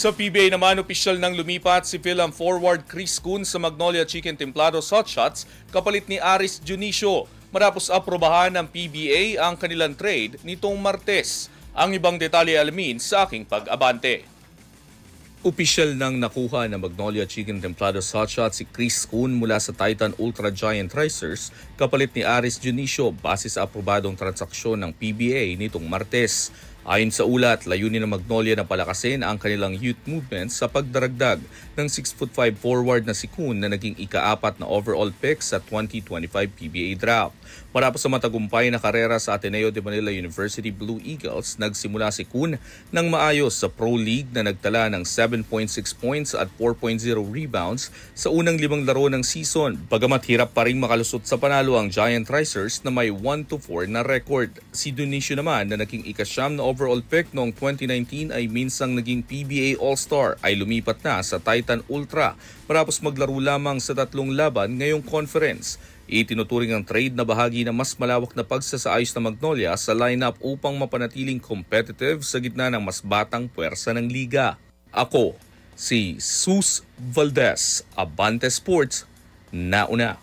Sa PBA naman, opisyal nang lumipat si Philam forward Chris Kun sa Magnolia Chicken Templados Hotshots kapalit ni Aris Junicio matapos aprobahan ng PBA ang kanilang trade nitong Martes. Ang ibang detalye alamin sa aking pag-abante. Opisyal nang nakuha ng Magnolia Chicken Templados Hotshots si Chris Kun mula sa Titan Ultra Giant Racers kapalit ni Aris Junicio base sa aprobadong transaksyon ng PBA nitong Martes. Ayon sa ulat, layunin ng Magnolia na palakasin ang kanilang youth movement sa pagdaragdag ng 6'5" forward na si Kun na naging ika-4 na overall pick sa 2025 PBA Draft. Matapos sa matagumpay na karera sa Ateneo de Manila University Blue Eagles, nagsimula si Kun ng maayos sa Pro League na nagtala ng 7.6 points at 4.0 rebounds sa unang 5 laro ng season. Bagamat hirap pa rin makalusot sa panalo ang Giant Racers na may 1-4 na record. Si Dionisio naman na naging ika-9 na overall pick noong 2019 ay minsang naging PBA All-Star ay lumipat na sa Titan Ultra matapos maglaro lamang sa 3 laban ngayong conference. Itinuturing ang trade na bahagi ng mas malawak na pagsasaayos ng Magnolia sa lineup upang mapanatiling competitive sa gitna ng mas batang puwersa ng liga. Ako, si Sus Valdez, Abante Sports, nauna.